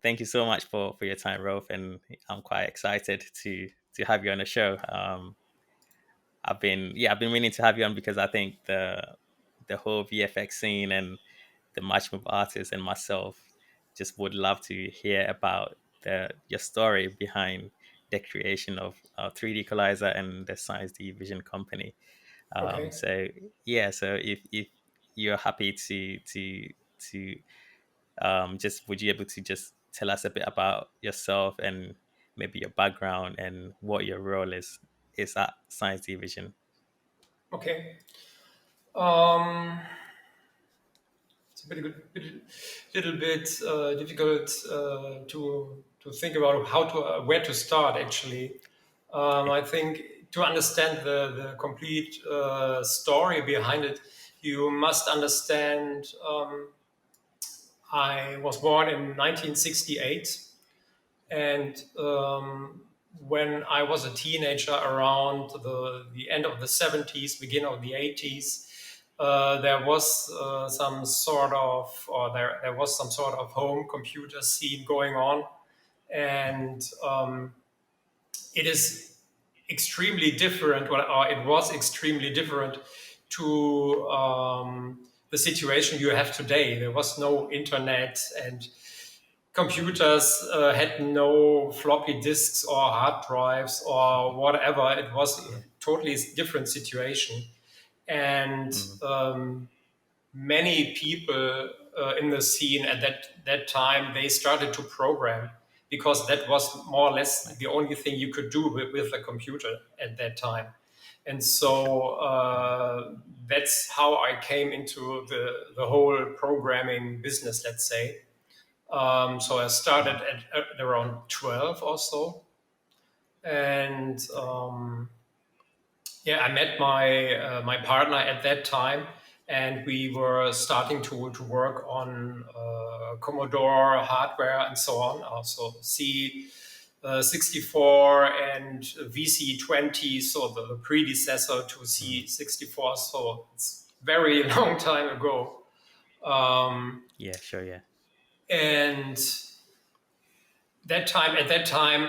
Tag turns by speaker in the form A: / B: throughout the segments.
A: thank you so much for your time, Rolf, and I'm quite excited to have you on the show. I've been meaning to have you on because I think the whole VFX scene and the matchmove artists and myself just would love to hear about your story behind the creation of 3DEqualizer and the Science D Vision Company.
B: Okay.
A: So yeah, so if you're happy to just would you able to just tell us a bit about yourself and maybe your background and what your role is at Science Division?
B: Okay. Um, it's a little bit difficult to think about how to where to start. Actually,
A: Okay.
B: I think to understand the complete story behind it, you must understand. I was born in 1968, and when I was a teenager, around the end of the 70s, beginning of the 80s, there was some sort of, or there was some sort of home computer scene going on, and it is extremely different, or it was extremely different to the situation you have today. There was no internet, and computers had no floppy disks or hard drives or whatever. It was a
A: Yeah.
B: totally different situation. And
A: Mm.
B: many people in the scene at that time, they started to program because that was more or less the only thing you could do with a computer at that time. And
A: Sure.
B: so that's how I came into the whole programming business, let's say. So I started
A: Mm.
B: at around 12 or so. And yeah, I met my partner at that time, and we were starting to work on Commodore hardware and so on, also C 64 and VC20, so the predecessor to
A: Mm.
B: C64. So it's very long time ago. Um,
A: Yeah, sure, yeah.
B: and at that time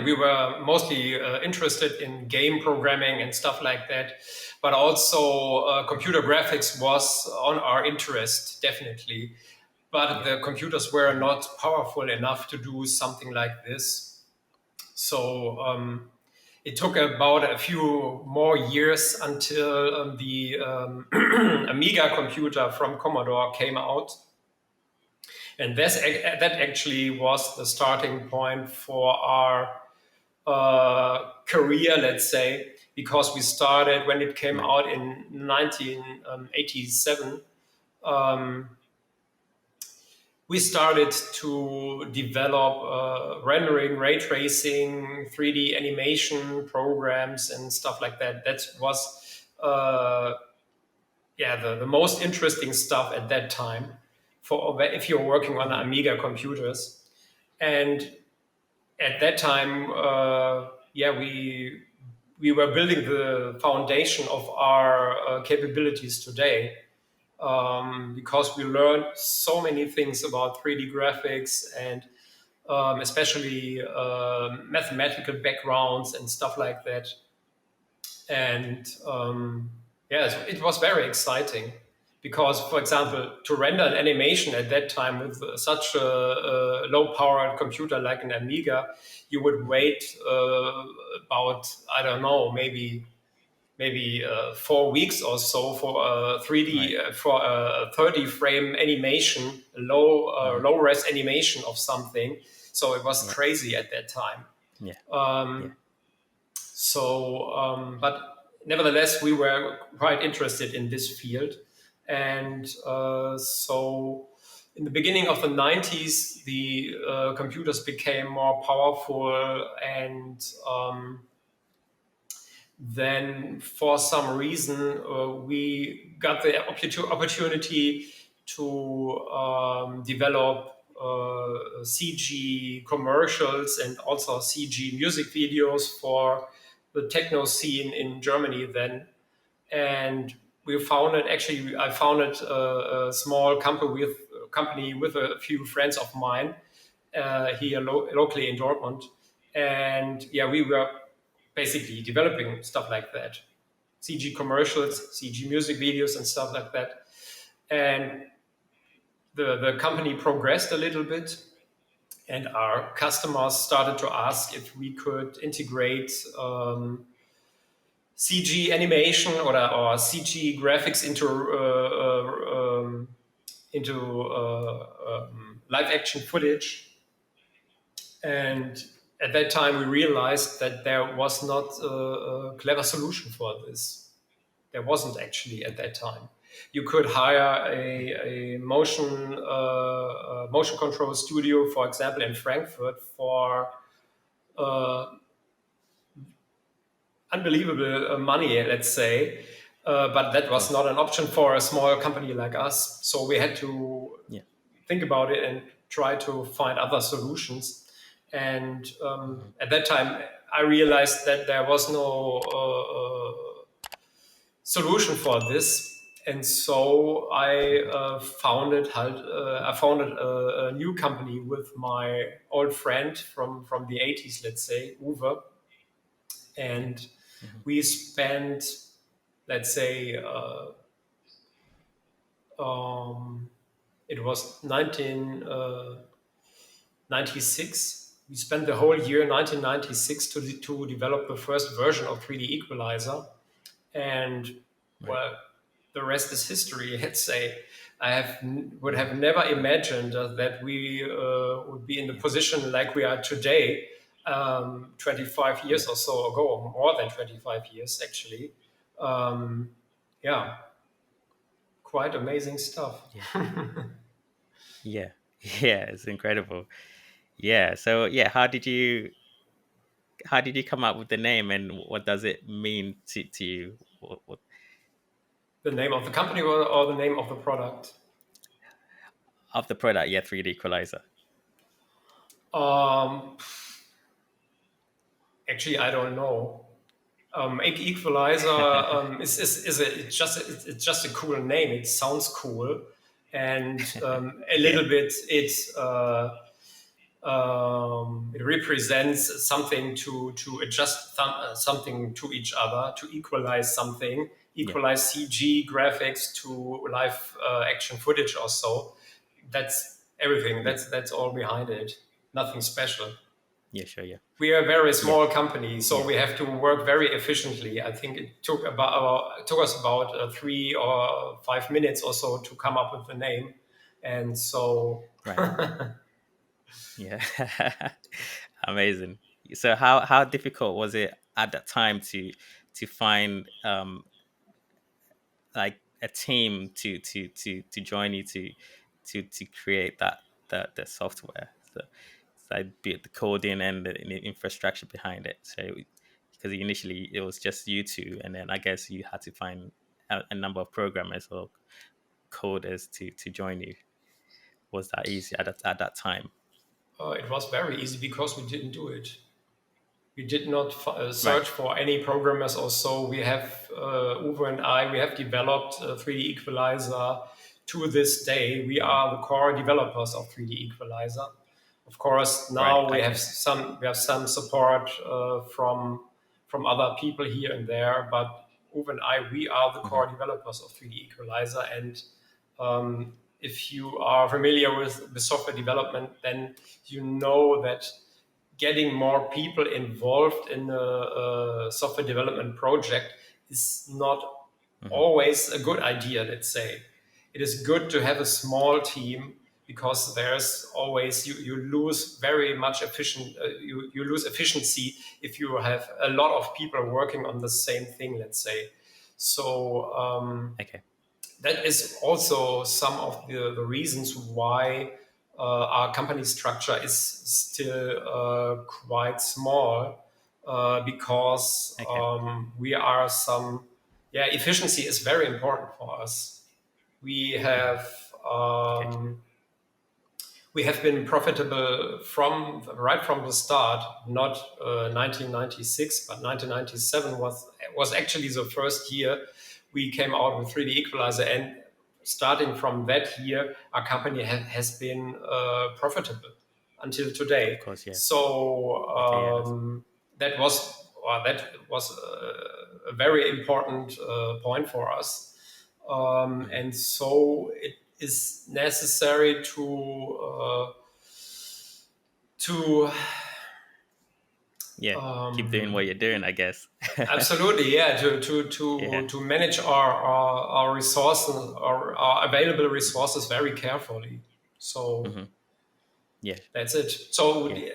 B: we were mostly interested in game programming and stuff like that, but also computer graphics was on our interest, definitely, but
A: Yeah.
B: the computers were not powerful enough to do something like this. So it took about a few more years until the Amiga computer from Commodore came out, and that actually was the starting point for our career, let's say, because we started when it came
A: Right.
B: out in 1987. Um, we started to develop rendering, ray tracing, 3D animation programs, and stuff like that. That was, yeah, the most interesting stuff at that time for if you're working on
A: Yeah.
B: Amiga computers. And at that time, yeah, we were building the foundation of our capabilities today, because we learned so many things about 3D graphics and especially mathematical backgrounds and stuff like that. And yeah, it was very exciting because, for example, to render an animation at that time with such a low-powered computer like an Amiga, you would wait about, I don't know, maybe 4 weeks or so for a
A: Right.
B: 3D for a 30 frame animation, low res animation of something. So it was
A: Right.
B: crazy at that time.
A: Yeah. Yeah.
B: Um, but nevertheless, we were quite interested in this field. And so in the beginning of the 90s, the computers became more powerful. And then for some reason, we got the opportunity to develop CG commercials and also CG music videos for the techno scene in Germany then. And we founded, actually, I founded a small company with a few friends of mine. here locally in Dortmund. And yeah, we were basically developing stuff like that. CG commercials, CG music videos and stuff like that. And the company progressed a little bit, and our customers started to ask if we could integrate CG animation or CG graphics into live action footage. And at that time, we realized that there was not a clever solution for this. There wasn't actually at that time. You could hire a motion control studio, for example, in Frankfurt for unbelievable money, let's say. But that
A: Of
B: was
A: course.
B: not an option for a small company like us. So we had to
A: Yeah.
B: think about it and try to find other solutions. And at that time, I realized that there was no solution for this. And so I founded a new company with my old friend from the 80s, let's say, Uwe. And we spent, let's say, it was 1996. We spent the whole year 1996 to develop the first version of 3DEqualizer. And
A: Right.
B: well, the rest is history. Let's say would have never imagined that we would be in the position like we are today, 25
A: Yeah.
B: years or so ago, or more than 25 years actually. Yeah, quite amazing stuff.
A: Yeah. Yeah. Yeah. It's incredible. Yeah. So yeah, how did you come up with the name, and what does it mean to you?
B: The name of the company or the name of the product?
A: Of the product? Yeah, 3D Equalizer.
B: Um, Actually, I don't know. Equalizer it's just a cool name. It sounds cool, and a
A: Yeah.
B: little bit it represents something to adjust something to each other, to equalize something,
A: Yeah.
B: equalize CG graphics to live action footage or so. That's everything.
A: Yeah.
B: That's all behind it. Nothing special.
A: Yeah. Sure. Yeah.
B: We are a very
A: Yeah.
B: small company, so
A: Yeah.
B: we have to work very efficiently. I think it took us about 3 or 5 minutes or so to come up with the name, and so
A: Right. Yeah. Amazing. So how difficult was it at that time to find like a team to join you to create the software? So I'd be the coding and the infrastructure behind it. So because initially it was just you two, and then I guess you had to find a number of programmers or coders to join you. Was that easy at that time?
B: it was very easy because we didn't do it. We did not
A: Right.
B: search for any programmers or so. We have Uwe and I. We have developed 3D Equalizer to this day. We
A: Mhm.
B: are the core developers of 3D Equalizer. Of course,
A: Right.
B: now
A: Okay.
B: we have some support from other people here and there. But Uwe and I, we are the
A: Hmm.
B: core developers of 3D Equalizer. And if you are familiar with the software development, then you know that getting more people involved in a software development project is not
A: Hmm.
B: always a good idea, let's say. It is good to have a small team because there's always you lose very much you lose efficiency if you have a lot of people working on the same thing, let's say. So
A: Okay.
B: that is also some of the reasons why our company structure is still quite small because
A: Okay.
B: we are yeah, efficiency is very important for us. We
A: Hmm.
B: have
A: Okay.
B: we have been profitable from right from the start, not 1996, but 1997 was actually the first year we came out with 3D Equalizer, and starting from that year, our company has been profitable. until today.
A: Of course, yeah.
B: So
A: Okay, yeah.
B: that was a very important point for us,
A: Mhm.
B: and so it is necessary to
A: Yeah. Keep doing what
B: um,
A: you're doing, I guess.
B: absolutely, yeah,
A: Yeah.
B: to manage our resources, our available resources very carefully. So
A: Hmm. Yeah.
B: that's it. So
A: Yeah.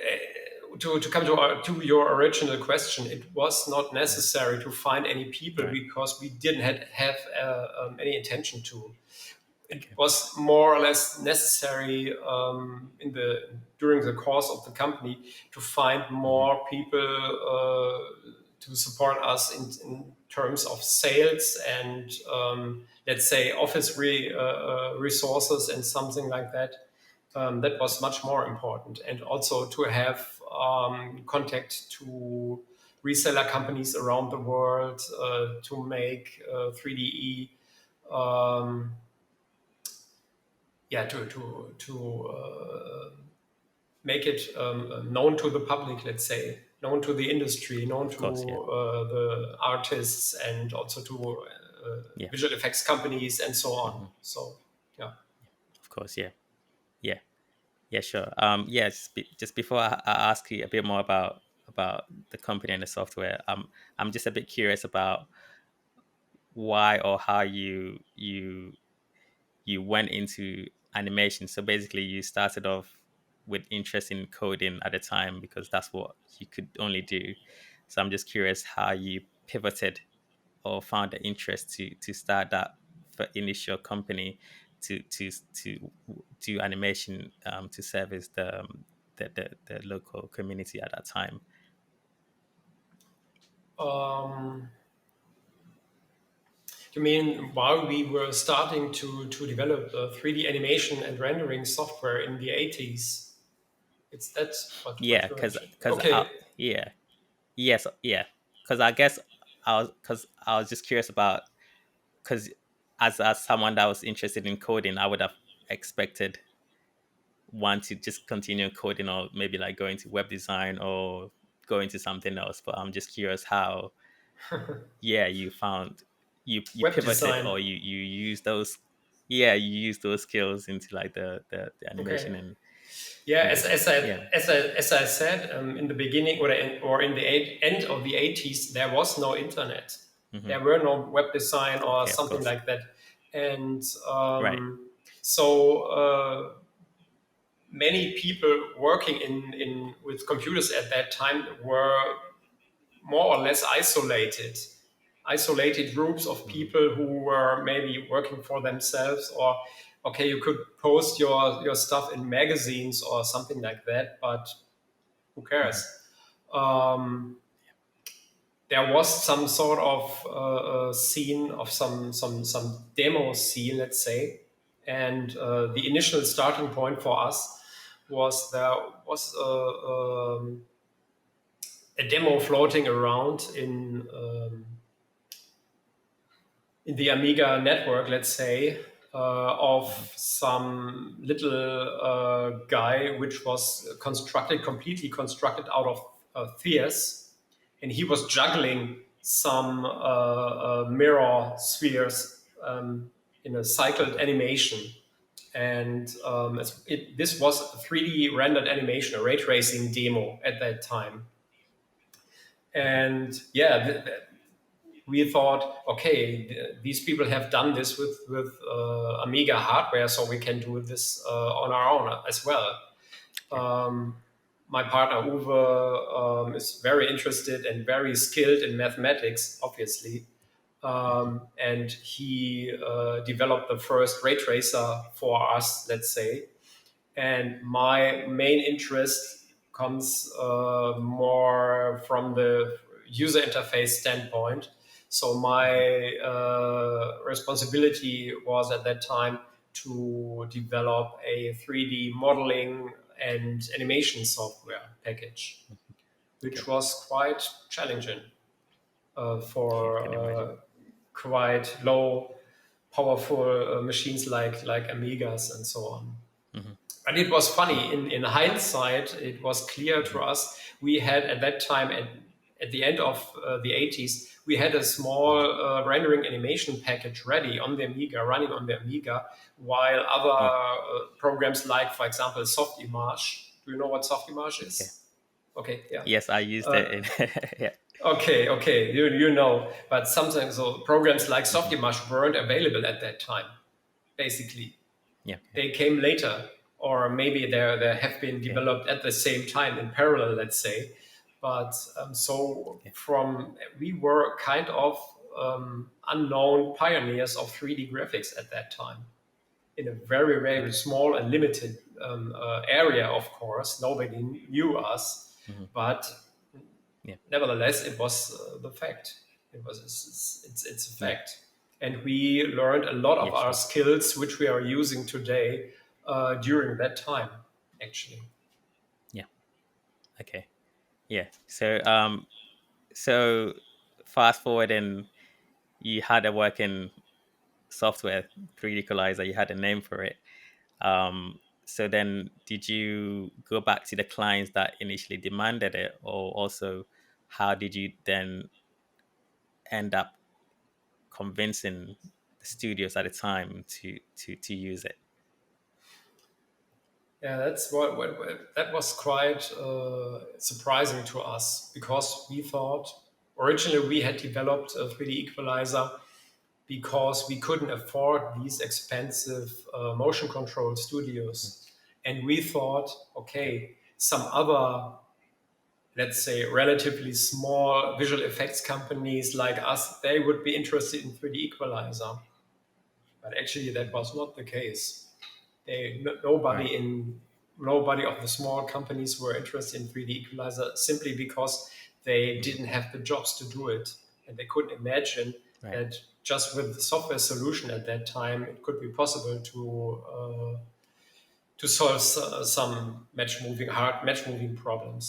B: to come to your original question, it was not
A: Mhm.
B: necessary to find any people
A: Right.
B: because we didn't have any intention to. It
A: Okay.
B: was more or less necessary in the during the course of the company to find
A: Hmm.
B: more people to support us in terms of sales and let's say office resources and something like that. That was much more important, and also to have contact to reseller companies around the world to make 3DE. Um, yeah, to make it known to the public, let's say, known to the industry, known
A: Of
B: to
A: course, yeah.
B: the artists, and also to
A: Yeah.
B: visual effects companies and so on.
A: Hmm.
B: So, yeah.
A: Of course, yeah. Yeah. Yeah, sure. Yeah, just before I ask you a bit more about the company and the software, I'm just a bit curious about why or how you went into animation. So basically, you started off with interest in coding at the time because that's what you could only do. So I'm just curious how you pivoted or found the interest to start that for initial company to do animation to service the local community at that time.
B: Um, you mean while we were starting to develop 3D animation and rendering software in the 80s? It's that what
A: Yeah,
B: you mentioned.
A: because
B: Okay.
A: yeah, yes, yeah, because I guess I was just curious about, because as someone that was interested in coding, I would have expected one to just continue coding or maybe like go into web design or go into something else. But I'm just curious how, yeah, you found you
B: Web
A: pivoted
B: design.
A: or you use those, yeah, you use those skills into like the
B: Okay.
A: animation and
B: Yeah,
A: animation. Yeah.
B: as I said in the beginning or in the end of the 80s, there was no internet.
A: Hmm.
B: There were no web design or
A: Okay, of
B: something
A: course.
B: like that. And
A: Right.
B: so many people working in with computers at that time were more or less isolated groups of
A: Hmm.
B: people who were maybe working for themselves, or okay, you could post your stuff in magazines or something like that, but who cares?
A: Hmm.
B: um, there was some sort of scene of some demo scene, let's say, and the initial starting point for us was there was a demo floating around in the Amiga network, let's say, of
A: Hmm.
B: some little guy which was completely constructed out of spheres, and he was juggling some mirror spheres in a cycled animation. And this was a 3D rendered animation, a ray tracing demo at that time.
A: Hmm.
B: And yeah, we thought, okay, these people have done this with Amiga hardware, so we can do this on our own as well.
A: Okay.
B: Um, my partner Uwe is very interested and very skilled in mathematics, obviously,
A: Hmm.
B: and he developed the first ray tracer for us, let's say. And my main interest comes more from the user interface standpoint. So
A: Hmm.
B: my responsibility was at that time to develop a 3D modeling and animation software package, which
A: Okay.
B: was quite challenging
A: Okay, I
B: for
A: can imagine.
B: quite low powerful machines like Amigas and so on.
A: Hmm.
B: But But it was funny. In hindsight, it was clear to us. We had at that time, at the end of the 80s, we had a small rendering animation package ready on the Amiga, running on the Amiga, while other
A: Yeah.
B: programs like, for example, Softimage. Do you know what Softimage
A: Okay.
B: is? Okay, yeah.
A: Yes, I used it in. Yeah.
B: Okay, you know. But sometimes so programs like
A: Hmm.
B: Softimage weren't available at that time, basically.
A: Yeah. Okay.
B: They came later, or maybe they have been
A: Okay.
B: developed at the same time in parallel, let's say. But so
A: Okay.
B: from we were kind of unknown pioneers of 3D graphics at that time in a very very
A: Okay.
B: small and limited area. Of course, nobody knew us,
A: Hmm.
B: but
A: Yeah.
B: nevertheless, it was the fact. It's a
A: Yeah.
B: fact, and we learned a lot of
A: Yeah.
B: our
A: Sure.
B: skills which we are using today during that time, actually.
A: Yeah. Okay. Yeah. So fast forward, and you had a working software, 3DEqualizer. You had a name for it. So then, did you go back to the clients that initially demanded it, or also how did you then end up convincing the studios at the time to use it?
B: Yeah, that's that was quite surprising to us because we thought originally we had developed a 3D equalizer because we couldn't afford these expensive motion control studios. And we thought,
A: Okay.
B: okay, some other, let's say, relatively small visual effects companies like us, they would be interested in 3D equalizer. But actually, that was not the case.
A: Right.
B: Nobody of the small companies were interested in 3D equalizer simply because they
A: Hmm.
B: didn't have the jobs to do it, and they couldn't imagine
A: Right.
B: that just with the software solution at that time it could be possible to solve some hard match moving problems.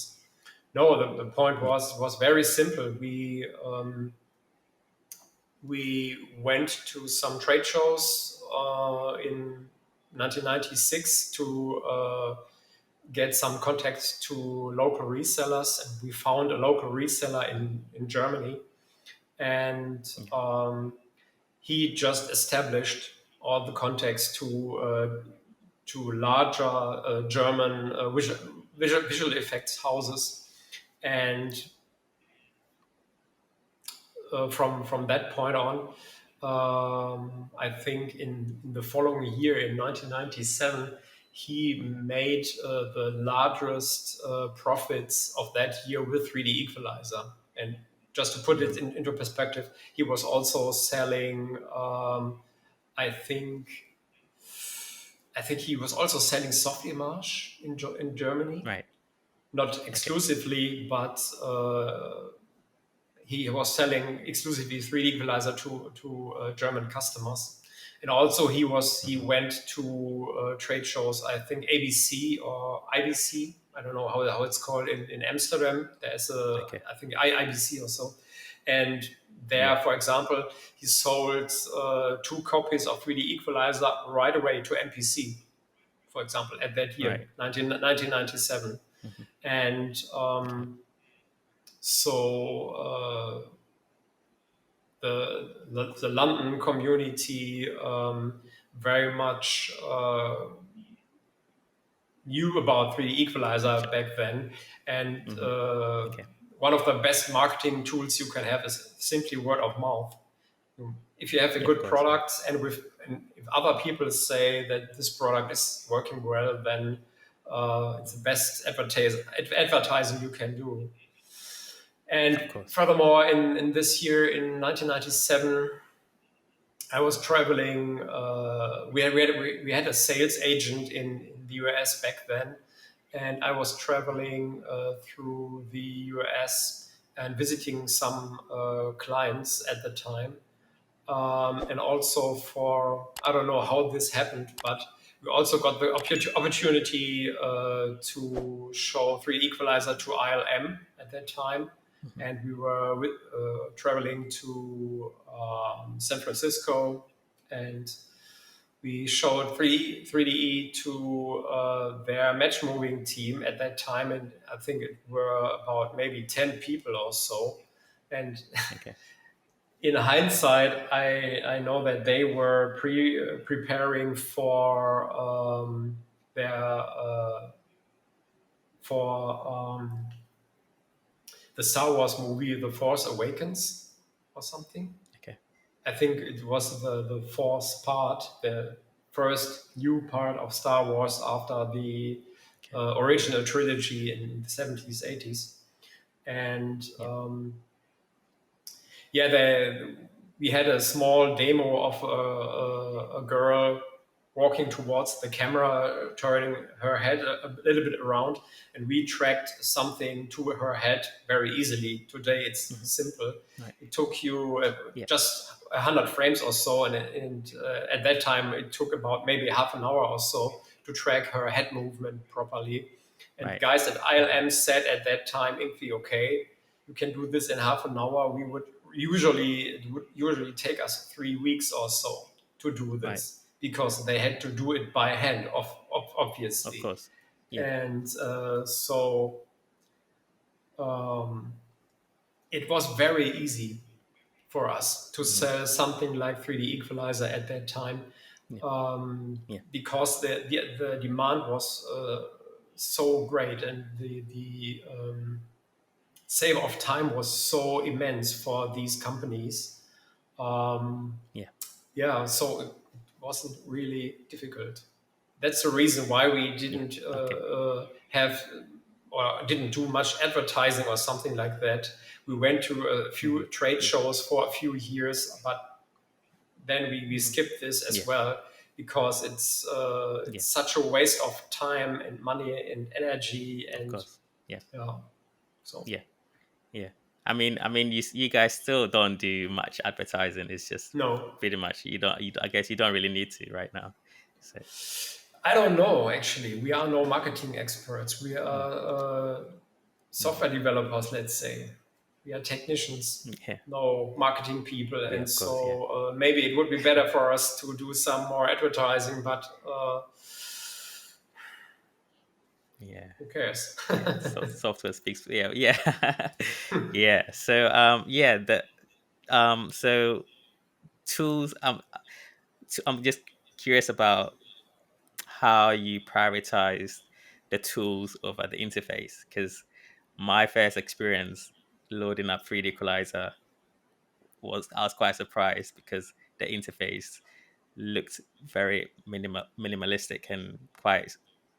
B: No, the point
A: Yeah.
B: was very simple. We went to some trade shows in 1996 to get some contacts to local resellers, and we found a local reseller in Germany, and
A: Yeah.
B: he just established all the contacts to larger German visual effects houses, and from that point on, I think in the following year, in 1997, he made the largest profits of that year with 3D Equalizer. And just to put it
A: Hmm.
B: into perspective, he was also selling, I think, I think he was also selling Softimage in Germany,
A: Right.
B: not
A: Okay.
B: exclusively, but he was selling exclusively 3D equalizer to German customers, and also he
A: Hmm.
B: went to trade shows. I think ABC or IBC. I don't know how it's called in Amsterdam. There's a
A: Okay.
B: I think IBC or so, and
A: Yeah.
B: there, for example, he sold 2 copies of 3D equalizer right away to MPC, for example, at that
A: Right.
B: year, 1997,
A: Hmm.
B: and
A: Okay.
B: so the London community very much knew about 3D Equalizer back then, and
A: Hmm. Okay.
B: one of the best marketing tools you can have is simply word of mouth. If you have a
A: Yeah. Of
B: good
A: course. Yeah.
B: product, and if other people say that this product is working well, then it's the best advertising you can do.
A: Of
B: And
A: course.
B: furthermore, in this year, in 1997, I was traveling. We had a sales agent in the US back then, and I was traveling through the US and visiting some clients at the time. And also for, I don't know how this happened, but we also got the opportunity to show 3D Equalizer to ILM at that time.
A: Hmm.
B: And we were traveling to San Francisco, and we showed 3DE to their match moving team at that time, and I think it were about maybe 10 people or so. And
A: Okay.
B: in hindsight, I know that they were preparing for their the Star Wars movie, The Force Awakens, or something.
A: Okay.
B: I think it was the fourth part, the first new part of Star Wars after the
A: Okay.
B: original trilogy in the 70s, 80s. And
A: Yeah.
B: we had a small demo of a girl walking towards the camera, turning her head a little bit around, and we tracked something to her head very easily. Today it's simple.
A: Right.
B: It took you
A: Yeah.
B: just 100 frames or so, and at that time it took about maybe half an hour or so to track her head movement properly. And
A: Right.
B: guys at ILM said at that time, Infi, okay, you can do this in half an hour. It would usually take us 3 weeks or so to do
A: Right.
B: this because they had to do it by hand,
A: Of
B: obviously.
A: course. Yeah.
B: And it was very easy for us to sell something like 3DEqualizer at that time,
A: Yeah.
B: because the demand was so great, and the save of time was so immense for these companies.
A: Yeah.
B: Yeah, so it wasn't really difficult. That's the reason why we
A: Yeah.
B: didn't
A: Okay.
B: have or didn't do much advertising or something like that. We went to a few trade shows for a few years, but then we skipped this as
A: Yeah.
B: well because it's
A: Yeah.
B: such a waste of time and money and energy,
A: Of
B: and
A: course. Yeah.
B: so
A: Yeah. Yeah. I mean, you guys still don't do much advertising. It's just
B: no.
A: pretty much I guess you don't really need to right now. So
B: I don't know, actually. We are no marketing experts. We are software developers, let's say. We are technicians,
A: yeah.
B: no marketing people.
A: Yeah.
B: And
A: Of course. Yeah.
B: so maybe it would be better for us to do some more advertising, but
A: Yeah.
B: who cares?
A: Yeah. So software speaks. Yeah. Yeah. Yeah. So yeah. So tools. I'm just curious about how you prioritize the tools over the interface, because my first experience loading up 3D Equalizer I was quite surprised because the interface looked very minimalistic and quite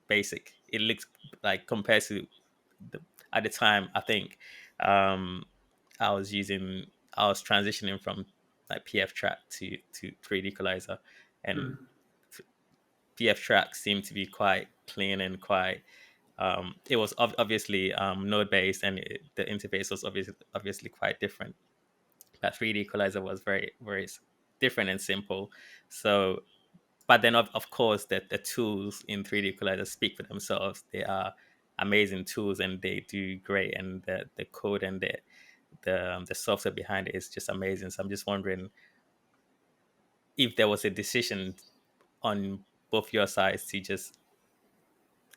A: basic. It looks like, compared to the, at the time, I think um, I was transitioning from like PF track to 3D Equalizer, and PF track seemed to be quite clean and quite. It was obviously node based, and the interface was obviously quite different. That 3D Equalizer was very, very different and simple. So, but then of course the tools in 3D Equalizer speak for themselves. They are amazing tools and they do great, and the code and the software behind it is just amazing. So I'm just wondering if there was a decision on both your sides to just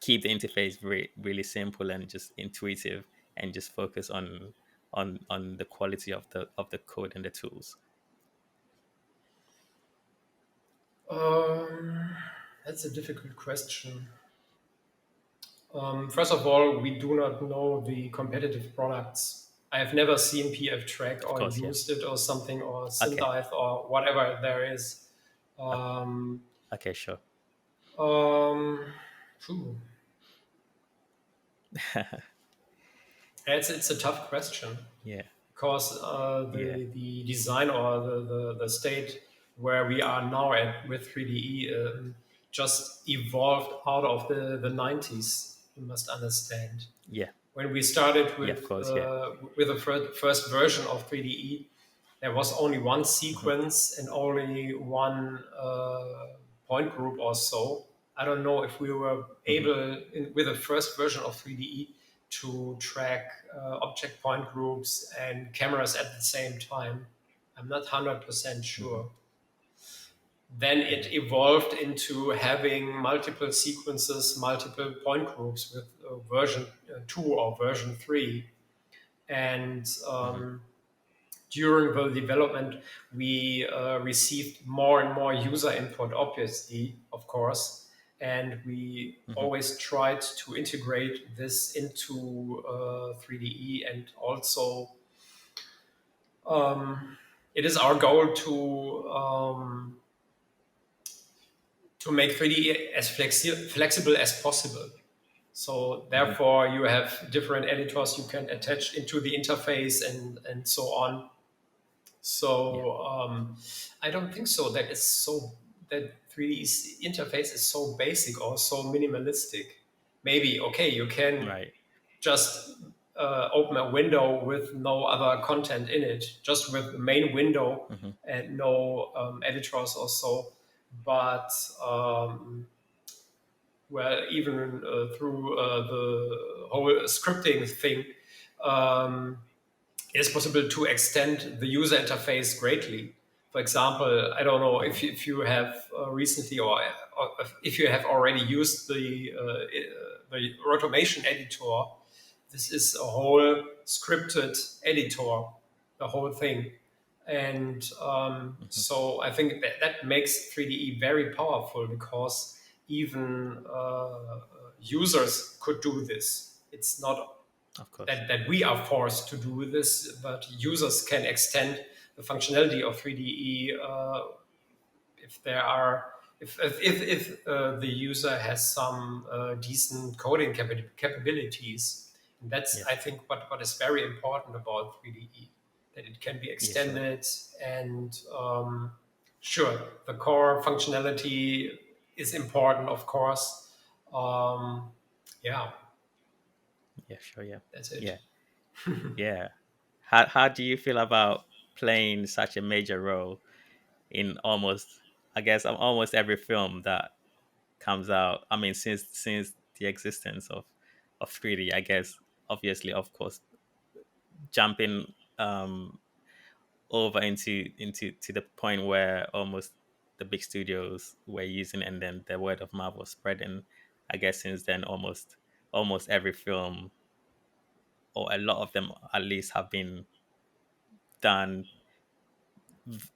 A: keep the interface very really simple and just intuitive, and just focus on the quality of the code and the tools.
B: That's a difficult question. First of all, we do not know the competitive products. I have never seen PF Track
A: Of
B: or
A: course, yeah.
B: used it or something, or
A: Okay.
B: Synthesize or whatever there is.
A: O-
B: Um,
A: Okay, sure.
B: um, phew. It's a tough question
A: Yeah.
B: because
A: Yeah.
B: the design or the state where we are now at with 3DE just evolved out of the 90s. You must understand.
A: Yeah.
B: When we started
A: Yeah, of course, yeah.
B: with the first version of 3DE, there was only one
A: Mhm.
B: sequence and only one point group or so. I don't know if we were
A: Mhm.
B: able, with the first version of 3DE, to track object point groups and cameras at the same time. I'm not 100%
A: Mhm.
B: sure. Then it evolved into having multiple sequences, multiple point groups with version 2 or version 3. And during the development, we received more and more user input, obviously, of course. And we always tried to integrate this into 3DE, and also it is our goal to make 3D as flexible as possible. So therefore, you have different editors you can attach into the interface and so on. So I don't think so that it's so that 3D interface is so basic or so minimalistic. Maybe okay, you can
A: Right.
B: just open a window with no other content in it, just with the main window and no editors or so. But well, even through the whole scripting thing, it is possible to extend the user interface greatly. For example, I don't know if you have recently or if you have already used the automation editor. This is a whole scripted editor, the whole thing. And so I think that makes 3DE very powerful, because even users could do this. It's not
A: Of course.
B: that we are forced to do this, but users can extend the functionality of 3DE if there are if the user has some decent coding capabilities. And that's,
A: Yes.
B: I think, what is very important about 3DE, that it can be
A: Yeah, sure.
B: extended. And sure, the core functionality is important, of course. Yeah,
A: Yeah, sure. Yeah.
B: that's it.
A: Yeah. Yeah. How do you feel about playing such a major role in almost, I guess, almost every film that comes out? I mean, since the existence of 3D, I guess, obviously, of course, jumping over into to the point where almost the big studios were using, and then the word of mouth was spreading. I guess since then, almost every film, or a lot of them at least, have been done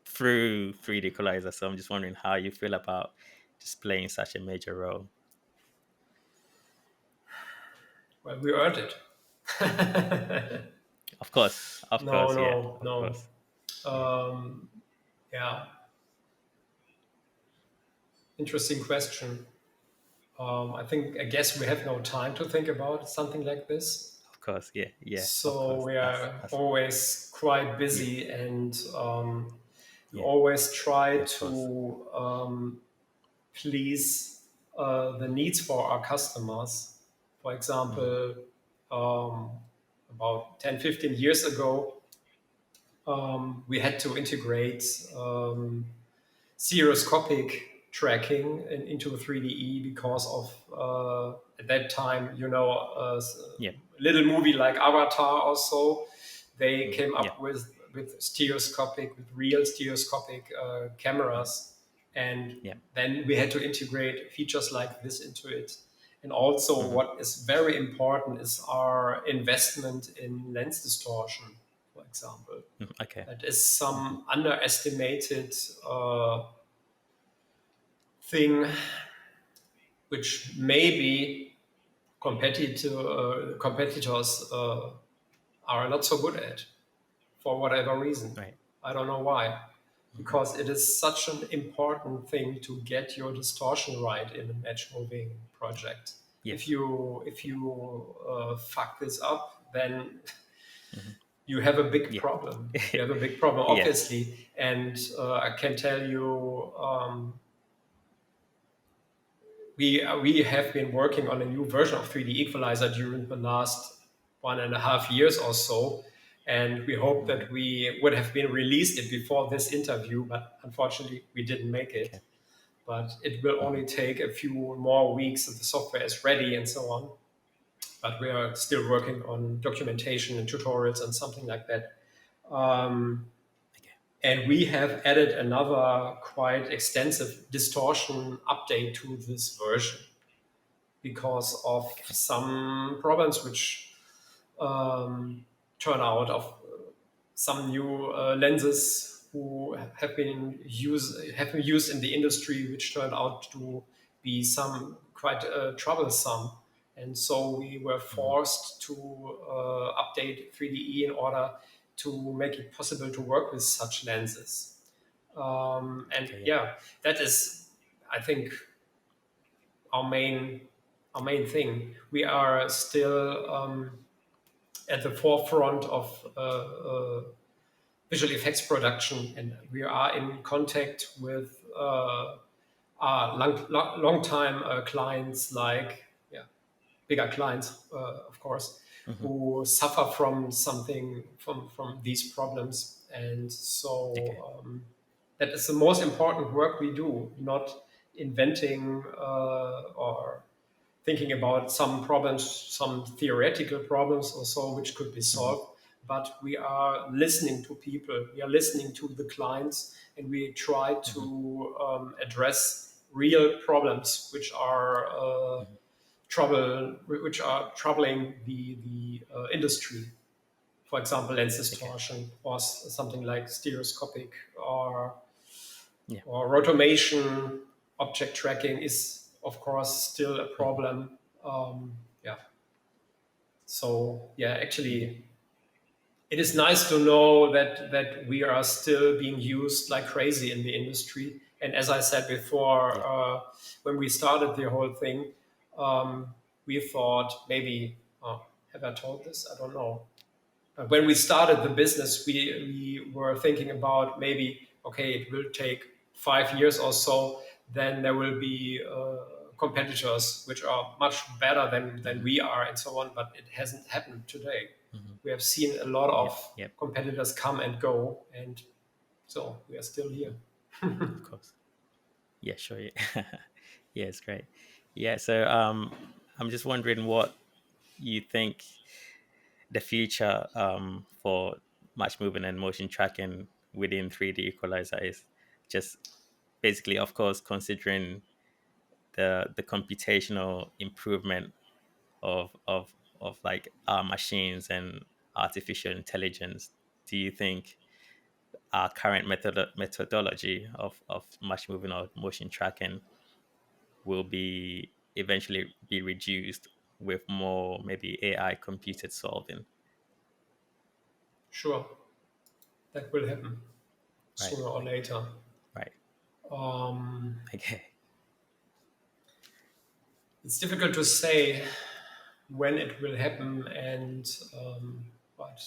A: through 3DEqualizer. So I'm just wondering how you feel about just playing such a major role.
B: Well, we earned it.
A: Of
B: No,
A: course, yeah,
B: no,
A: of
B: no.
A: course, yeah,
B: Yeah, interesting question. I guess we have no time to think about something like this.
A: of course, yeah, yeah, of
B: So
A: course.
B: we are
A: That's
B: always quite
A: yeah,
B: busy, and we
A: yeah,
B: always try
A: yeah, of course,
B: to please the needs for our customers. For example, um, about 10, 15 years ago, we had to integrate stereoscopic tracking into 3DE because of at that time,
A: yeah,
B: a little movie like Avatar or so. They came
A: yeah,
B: up with stereoscopic, with real stereoscopic cameras, and
A: yeah,
B: then we had to integrate features like this into it. And also, what is very important is our investment in lens distortion, for example.
A: okay,
B: That is some underestimated thing which maybe competitors are not so good at, for whatever reason.
A: right,
B: I don't know why. Because it is such an important thing to get your distortion right in a match moving project. If
A: yes,
B: you fuck this up, then you have a big
A: yeah,
B: problem. You have a big problem,
A: yeah,
B: obviously. And I can tell you, we have been working on a new version of 3DEqualizer during the last 1.5 years or so. And we hope that we would have been released it before this interview, but unfortunately we didn't make it.
A: okay,
B: But it will only take a few more weeks that the software is ready and so on. But we are still working on documentation and tutorials and something like that. Um,
A: okay,
B: And we have added another quite extensive distortion update to this version because of
A: Okay.
B: some problems which turn out of some new lenses who have been used in the industry, which turned out to be some quite troublesome. And so we were
A: Hmm.
B: forced to update 3DE in order to make it possible to work with such lenses. And
A: Okay. Yeah.
B: yeah, that is, I think, our main our main thing. We are still at the forefront of visual effects production, and we are in contact with our long time clients, like bigger clients, of course,
A: Hmm.
B: who suffer from something from these problems, and
A: Okay.
B: so that is the most important work we do, not inventing or thinking about some problems, some theoretical problems or so, which could be
A: Hmm.
B: solved. But we are listening to people, we are listening to the clients, and we try
A: Hmm.
B: to address real problems
A: Hmm.
B: which are troubling the industry. For example, lens
A: Okay.
B: distortion or something like stereoscopic or
A: Yeah.
B: or rotomation. Object tracking is, of course, still a
A: Hmm.
B: problem. Yeah. So yeah,
A: Yeah.
B: actually, it is nice to know that we are still being used like crazy in the industry. And as I said before,
A: Yeah.
B: when we started the whole thing, we thought maybe, have I told this? I don't know. When we started the business, we were thinking about maybe, okay, it will take 5 years or so, then there will be competitors which are much better than
A: Hmm.
B: we are and so on, but it hasn't happened today.
A: Hmm.
B: We have seen a lot of
A: Yep. Yep.
B: competitors come and go, and so we are still here.
A: Of course. Yeah. Sure. Yeah. Yeah. It's great. Yeah. So I'm just wondering what you think the future for match moving and motion tracking within 3D equalizer is. Just basically, of course, considering the computational improvement of like our machines and artificial intelligence. Do you think our current methodology of match moving or motion tracking will be eventually be reduced with more maybe AI computed solving?
B: Sure, that will happen
A: Right.
B: sooner or later.
A: Right.
B: Um,
A: Okay.
B: it's difficult to say when it will happen, and but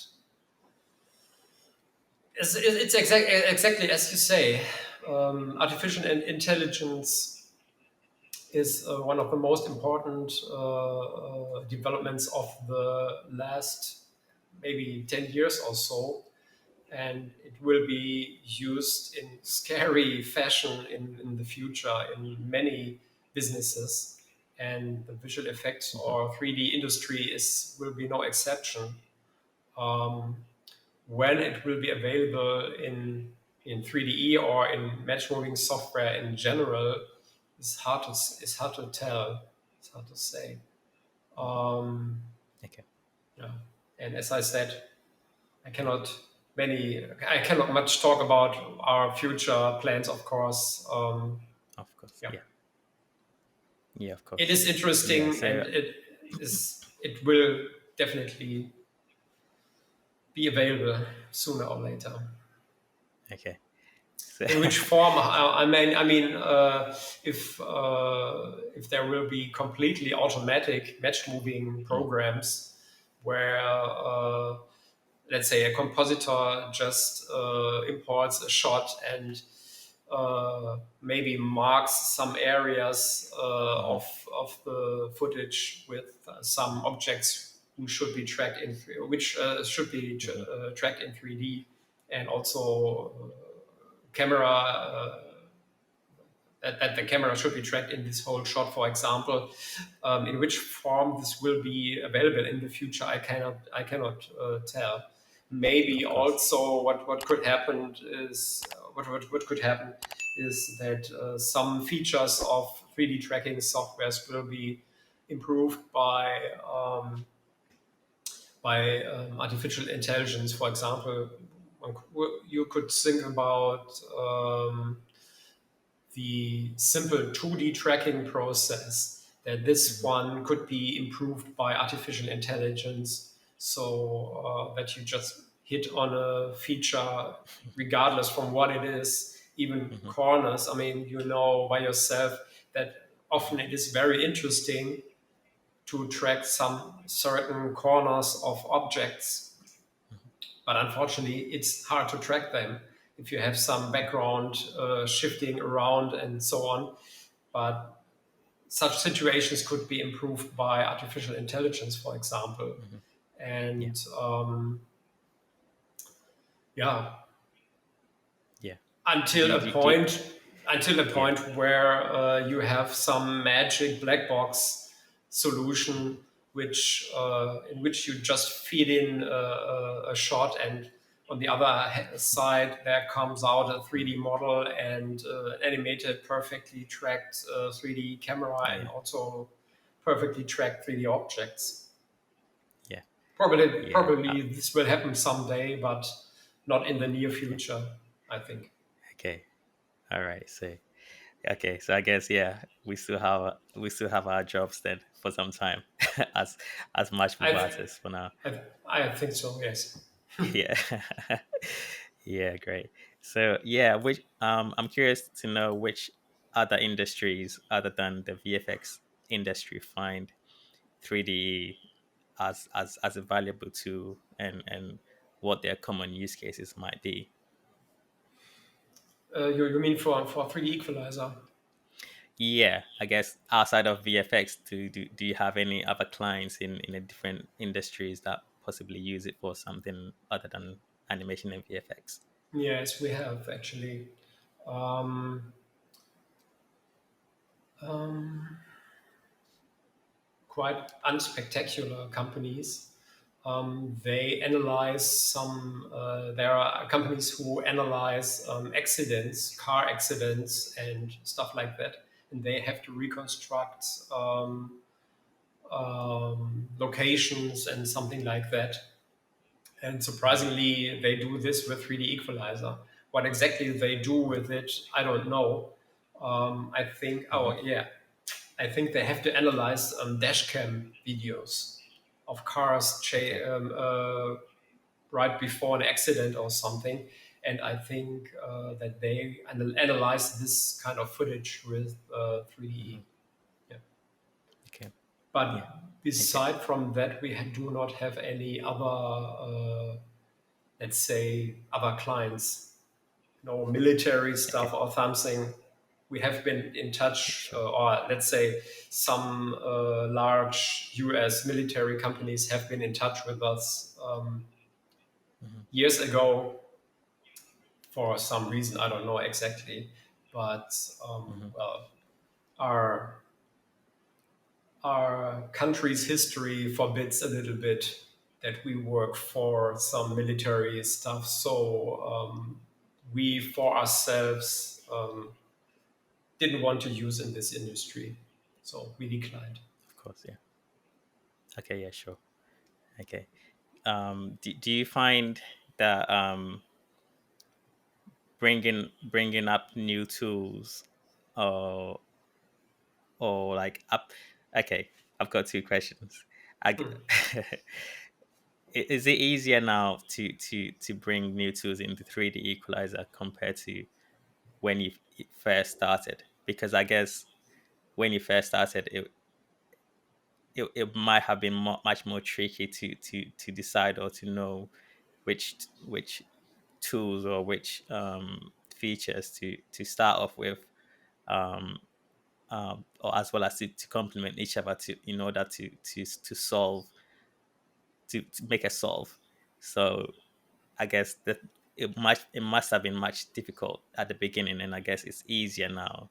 B: it's exactly as you say. Artificial intelligence is one of the most important developments of the last maybe 10 years or so. And it will be used in scary fashion in the future in many businesses. And the visual effects
A: Hmm.
B: or 3D industry will be no exception. Um, when it will be available in 3DE or in match moving software in general is hard to tell. It's hard to say. Um,
A: Okay.
B: yeah. And as I said, I cannot I cannot much talk about our future plans. Of course,
A: Of course.
B: yeah,
A: Yeah. Yeah. Of
B: it
A: course.
B: is
A: Yeah.
B: interesting, and
A: So
B: it will definitely be available sooner or later.
A: okay. So
B: In which form? If there will be completely automatic match moving
A: mm,
B: programs where, let's say, a compositor just imports a shot and maybe marks some areas
A: mhm,
B: of the footage with some objects who should be tracked in which should be
A: mhm,
B: tracked in 3D, and also camera that the camera should be tracked in this whole shot, for example. In which form this will be available in the future, I cannot tell. Maybe
A: Of course.
B: also what could happen is what could happen is that some features of 3D tracking softwares will be improved by artificial intelligence. For example, you could think about the simple 2D tracking process, that this
A: Hmm.
B: one could be improved by artificial intelligence, so that you just hit on a feature regardless from what it is, even
A: Hmm.
B: corners. I mean, you know by yourself that often it is very interesting to track some certain corners of objects, but unfortunately it's hard to track them if you have some background shifting around and so on. But such situations could be improved by artificial intelligence, for example.
A: Hmm. Yeah.
B: And yeah,
A: Yeah.
B: until
A: Do,
B: a
A: do, do,
B: point until a
A: yeah.
B: point where you have some magic black box solution which in which you just feed in a shot, and on the other side there comes out a 3D model and animated perfectly tracked 3D camera and
A: Yeah.
B: also perfectly tracked 3D objects.
A: Yeah. Yeah.
B: Probably this will happen someday, but not in the near
A: Okay.
B: future, I think.
A: Okay. All right. So okay. So I guess yeah, we still have our jobs then for some time as match
B: I,
A: move
B: th-
A: artists for now.
B: I think so. Yes.
A: Yeah. Yeah, great. So yeah, which I'm curious to know which other industries other than the VFX industry find 3D as a valuable tool, and what their common use cases might be.
B: You mean for 3D equalizer?
A: Yeah, I guess outside of VFX, do you have any other clients in a different industries that possibly use it for something other than animation and VFX?
B: Yes, we have actually. Um, um, Quite unspectacular companies. They analyze some. There are companies who analyze accidents, car accidents, and stuff like that, and they have to reconstruct locations and something like that. And
A: Hmm.
B: surprisingly, they do this with 3D equalizer. What exactly they do with it, I don't know. I think,
A: Hmm.
B: oh yeah, I think they have to analyze dash cam videos of cars
A: Okay.
B: right before an accident or something. And I think that they analyze this kind of footage with 3D.
A: Hmm.
B: Yeah.
A: Okay. Yeah.
B: But
A: Okay.
B: beside from that, we do not have any other, let's say, other clients, no military stuff
A: Okay.
B: or something. We have been in
A: Yeah.
B: touch,
A: Sure.
B: or let's say, some large US military companies have been in touch with us
A: Hmm.
B: years ago for some reason. I don't know exactly, but
A: Hmm.
B: well, our our country's history forbids a little bit that we work for some military stuff. So we, for ourselves, didn't want to use in this industry. So we declined.
A: Of course. Yeah. Okay. Yeah. Sure. Okay. Do you find that bringing up new tools, or like up? Okay, I've got two questions. I, g-
B: Hmm.
A: is it easier now to bring new tools into 3D Equalizer compared to when you first started? Because I guess when you first started, it might have been much more tricky to decide or to know which tools or which features to start off with, um, or as well as to complement each other to in order to solve to make a solve. So I guess that it must have been much difficult at the beginning, and I guess it's easier now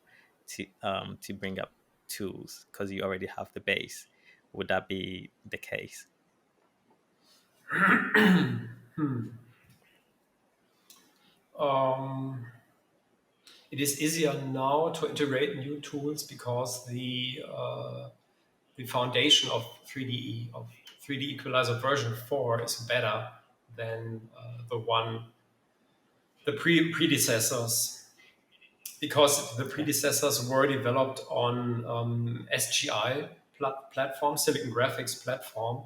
A: to bring up tools because you already have the base. Would that be the case?
B: Um, it is easier now to integrate new tools because the foundation of 3DE of 3DEqualizer version 4 is better than the predecessors, because the
A: Okay.
B: predecessors were developed on SGI platform, Silicon Graphics platform,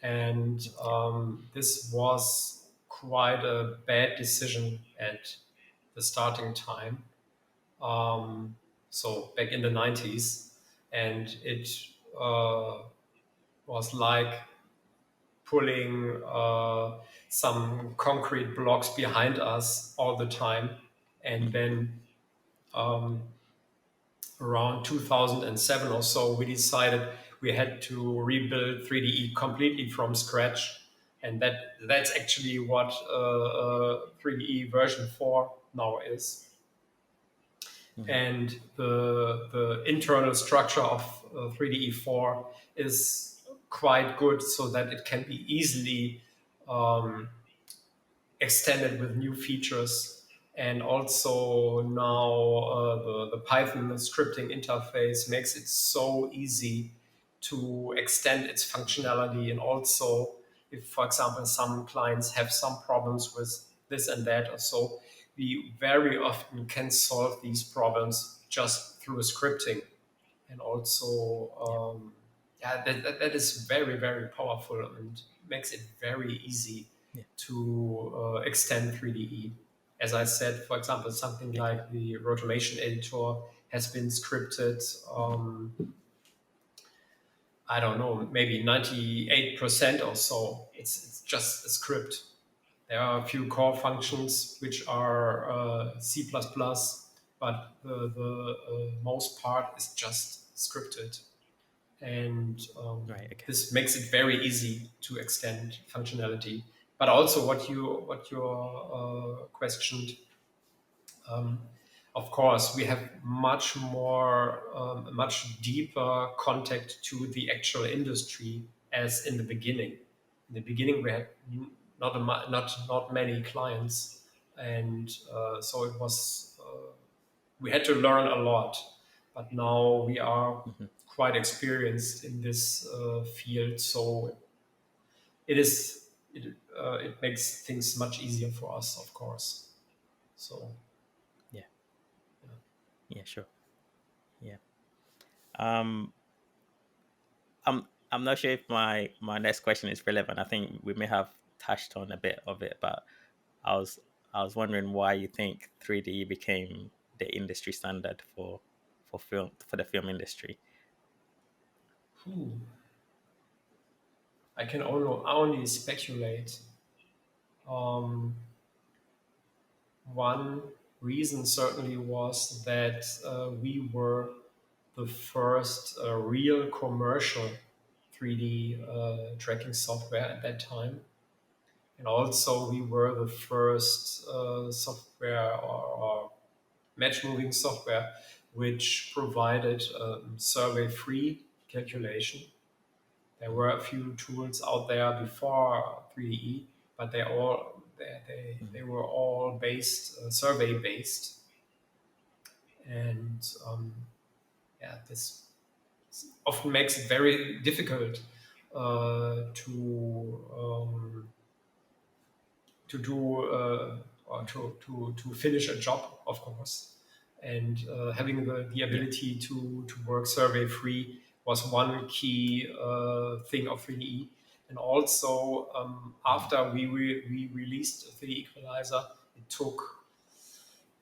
B: and
A: Okay.
B: this was quite a bad decision at the starting time. So back in the 90s, and it uh, was like pulling some concrete blocks behind us all the time. And
A: Mhm.
B: then um, around 2007 or so, we decided we had to rebuild 3DE completely from scratch. And that's actually what 3DE version 4 now is.
A: Mhm.
B: And the internal structure of 3DE4 is quite good, so that it can be easily um, extended with new features. And also now the Python scripting interface makes it so easy to extend its functionality. And also, if, for example, some clients have some problems with this and that or so, we very often can solve these problems just through scripting. And also,
A: Yeah.
B: yeah, that is very, very powerful and makes it very easy
A: Yeah.
B: to extend 3DE. As I said, for example, something
A: Okay.
B: like the Rotomation editor has been scripted.
A: Mhm.
B: I don't know, maybe 98% or so. It's just a script. There are a few core functions which are C++, but the most part is just scripted. And
A: Right. Okay.
B: this makes it very easy to extend functionality. But also, what you questioned, of course, we have much more, much deeper contact to the actual industry as in the beginning. In the beginning, we had not many clients, and so it was we had to learn a lot. But now we are
A: Mhm.
B: quite experienced in this field, so it makes things much easier for us, of course. So
A: Yeah. Yeah. Sure. Yeah. Um. I'm not sure if my next question is relevant. I think we may have touched on a bit of it, but I was I was wondering why you think 3D became the industry standard for the film industry.
B: Phew, I can only speculate. Um, One reason certainly was that we were the first real commercial 3D tracking software at that time. And also, we were the first software or match moving software which provided survey free calculation. There were a few tools out there before 3DE, but they were all based survey based, and yeah, this often makes it very difficult to do or to finish a job, of course. And having the
A: Yeah.
B: ability to work survey free was one key thing of 3DE. And also,
A: Mhm.
B: after we released 3D Equalizer, it took,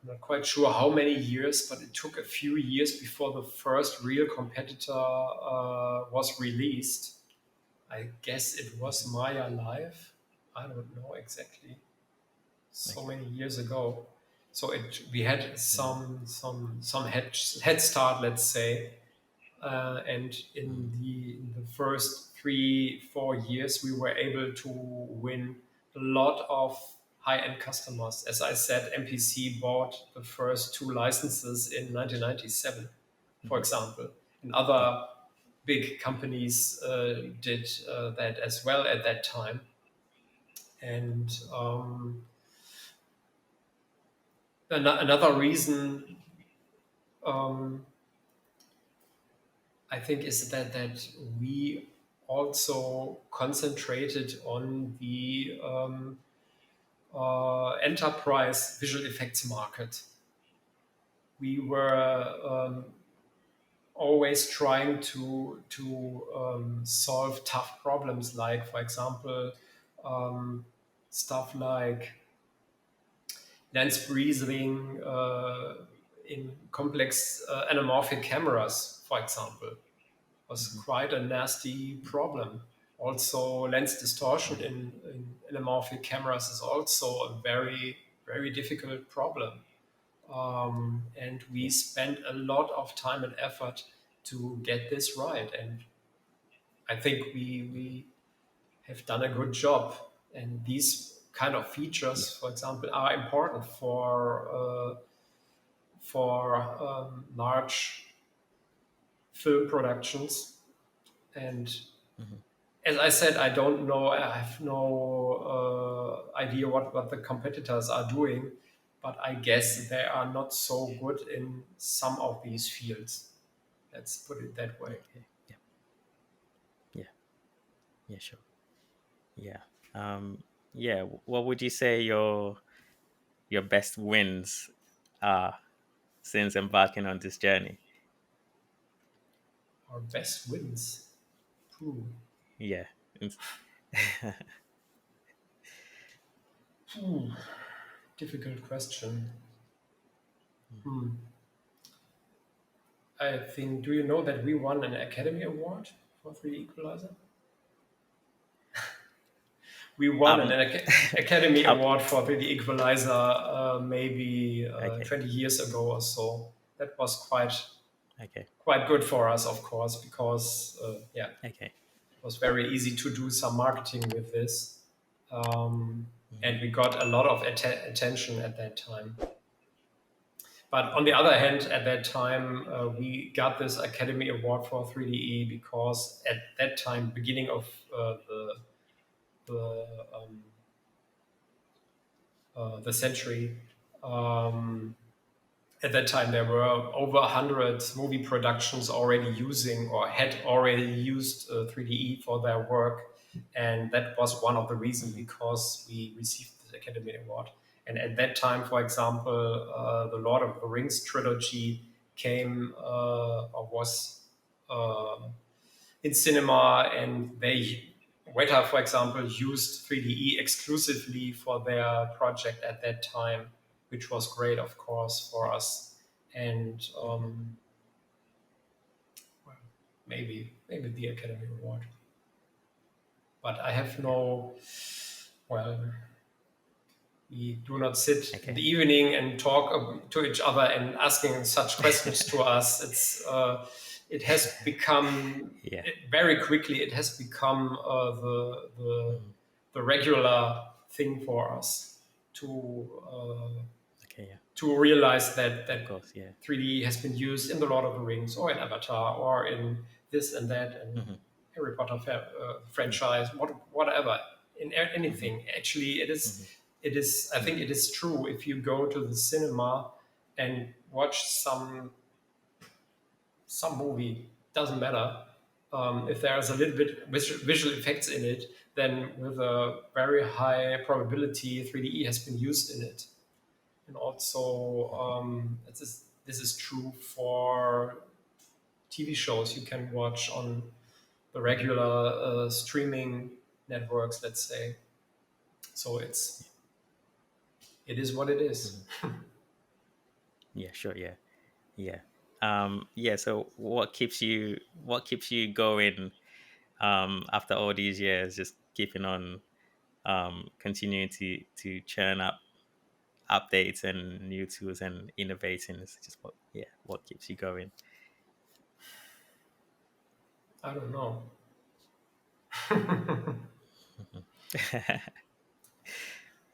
B: I'm not quite sure how many years, but it took a few years before the first real competitor was released. I guess it was
A: Mhm.
B: Maya Live. I don't know exactly, so
A: Okay.
B: many years ago. So we had
A: Mhm.
B: some head start, let's say, and
A: Mhm.
B: in the first 3 4 years, we were able to win a lot of high end customers. As I said, MPC bought the first two licenses in 1997, for
A: Mhm.
B: example, and
A: Yeah.
B: other big companies did that as well at that time. And another reason, I think, is that we also concentrated on the enterprise visual effects market. We were always trying to solve tough problems, like, for example, stuff like lens breathing in complex anamorphic cameras, for example, was quite a nasty problem. Also, lens distortion in anamorphic cameras is also a very, very difficult problem. And we spent a lot of time and effort to get this right. And I think we have done a good job. And these kind of
A: Yeah.
B: features, for example, are important for large film productions. And
A: Mhm.
B: as I said, I don't know. I have no idea what the competitors are doing, but I guess they are not so good in some of these fields. Let's put it that way.
A: Okay. Yeah. Yeah. Yeah. Sure. Yeah. Yeah. What would you say your best wins are since embarking on this journey?
B: Our best wins. Ooh.
A: Yeah. It's-
B: Ooh. Difficult question. Hmm. I think. Do you know that we won an Academy Award for 3D Equalizer? We won an
A: um.
B: Academy
A: um.
B: Award for the Equalizer maybe
A: Okay.
B: 20 years ago or so. That was
A: Okay.
B: quite good for us, of course, because yeah, it
A: Okay.
B: was very easy to do some marketing with this,
A: Mhm.
B: and we got a lot of attention at that time. But on the
A: Okay.
B: other hand, at that time, we got this Academy Award for 3DE because at that time, beginning of the the century. Um, at that time, there were over 100 movie productions already using or had already used 3DE for their work. And that was one of the reasons
A: Mhm.
B: because we received the Academy Award. And at that time, for example, the Lord of the Rings trilogy came or was uh, in cinema, and they Weta, for example, used 3DE exclusively for their project at that time, which was great, of course, for us. And
A: Mhm.
B: well, maybe the Academy Award, but I have
A: Yeah.
B: no. Well, we do not sit in
A: Okay.
B: the evening and talk to each other and asking such questions to us. It has become
A: Yeah.
B: very quickly. It has become
A: Mhm.
B: the regular thing for us
A: Okay. Yeah.
B: to realize
A: Of
B: that
A: course. Yeah.
B: 3D has been used in the Lord of the Rings or in Avatar or in this and that and
A: Mhm.
B: Harry Potter
A: Yeah.
B: franchise, whatever, in
A: Mhm.
B: anything. Actually, it is.
A: Mhm.
B: It is. I think
A: Mhm.
B: it is true. If you go to the cinema and watch some movie, doesn't matter. If there's a little bit visual effects in it, then with a very high probability, 3DE has been used in it. And also,
A: Mhm.
B: this is true for TV shows you can watch on the regular streaming networks, let's say. So it is what it is.
A: Mhm. Yeah. Sure. Yeah. Yeah. Yeah. So what keeps you going after all these years, just keeping on continuing to churn up updates and new tools and innovating is just what keeps you going.
B: I don't know.
A: Mhm.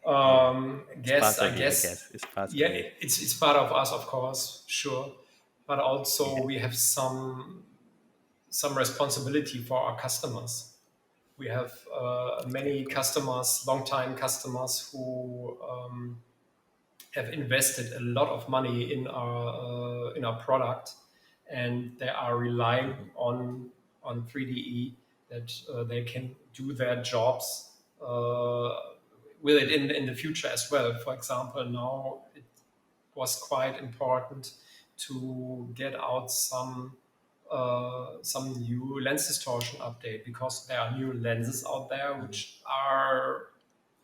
A: Yeah, it's
B: Guess
A: part
B: I
A: of you, I guess.
B: guess
A: It's part of
B: yeah,
A: you.
B: it's part of us, of course, sure, but also
A: Yeah.
B: we have some responsibility for our customers. We have
A: Okay,
B: many
A: cool.
B: customers, long-time customers, who have invested a lot of money in our product, and they are relying
A: Hmm.
B: on 3DE, that they can do their jobs with it in the future as well. For example, now it was quite important to get out some new lens distortion update, because there are new lenses out there
A: Hmm.
B: which are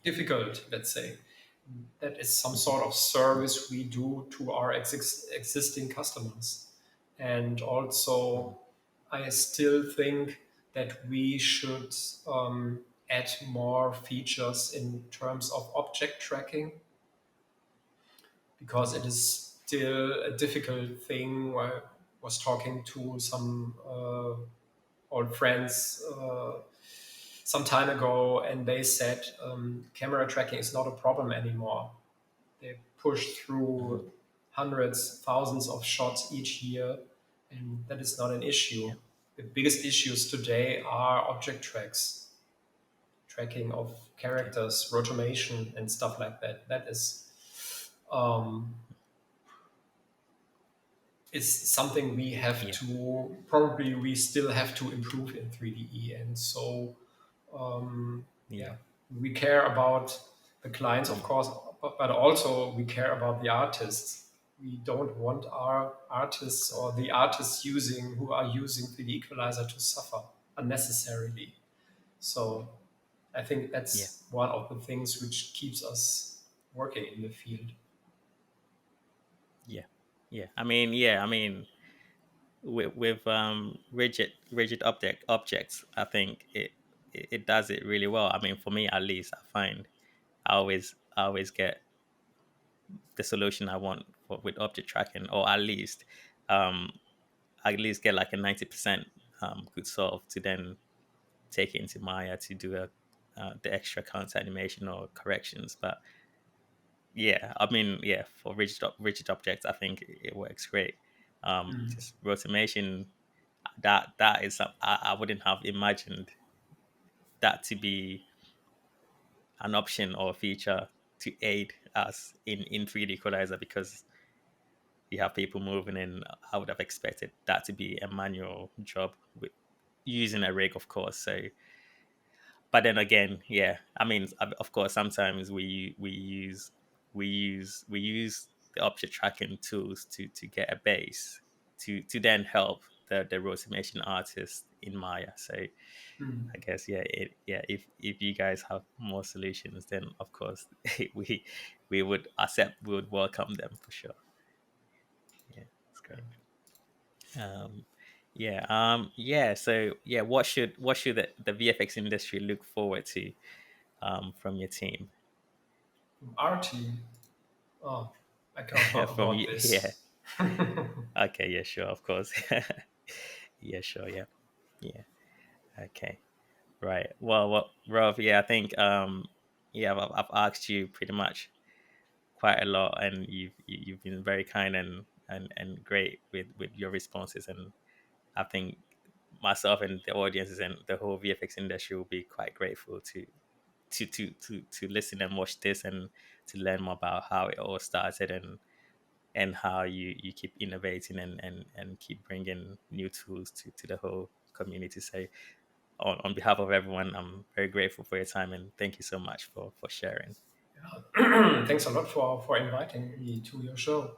B: difficult, let's say. That is some
A: Hmm.
B: sort of service we do to our existing customers. And
A: Hmm.
B: also, I still think that we should add more features in terms of object tracking, because it is still a difficult thing. I was talking to some old friends some time ago, and they said camera tracking is not a problem anymore. They push
A: Hmm.
B: through hundreds, thousands of shots each year, and that is not an issue.
A: Yeah,
B: The biggest issues today are object tracks, tracking of
A: okay.
B: characters, rotomation, and stuff like that. That um, is something we have
A: Yeah,
B: to, probably we still have to improve in 3DE. And so,
A: yeah.
B: yeah, we care about the clients, of
A: Mm.
B: course, but also we care about the artists. We don't want our artists, or the artists who are using 3D equalizer, to suffer unnecessarily. So I think
A: Yeah,
B: that's one of the things which keeps us working in the field.
A: yeah, yeah. I mean, with rigid objects, I think it does it really well. I mean, for me at least, I find I always get the solution I want with object tracking, or um at least get like a 90% good solve to then take it into Maya to do the extra counter animation or corrections. But yeah, I mean, yeah, for rigid objects, I think it works great. Just rotation, that is I wouldn't have imagined that to be an option or a feature to aid us in 3D equalizer, because you have people moving in. I would have expected that to be a manual job with using a rig, of course. So, but then again, yeah, I mean, of course, sometimes we use the object tracking tools to get a base to then help the rotamation artist in Maya. So I guess, yeah, if you guys have more solutions, then of course we we would welcome them for sure. Yeah, that's great. Um, yeah. So yeah, what should the VFX industry look forward to from your team?
B: Our team, oh, I cannot talk
A: From
B: about
A: you, yeah.
B: this.
A: Okay, yeah, sure, of course. Yeah, sure, yeah, yeah. Okay, right. Well, Rolf, yeah, I think yeah, I've asked you pretty much quite a lot, and you've been very kind and great with your responses, and I think myself and the audiences and the whole VFX industry will be quite grateful to listen and watch this, and to learn more about how it all started, and how you keep innovating and keep bringing new tools to the whole community. So on behalf of everyone, I'm very grateful for your time, and thank you so much for sharing.
B: Thanks a lot for inviting me to your show.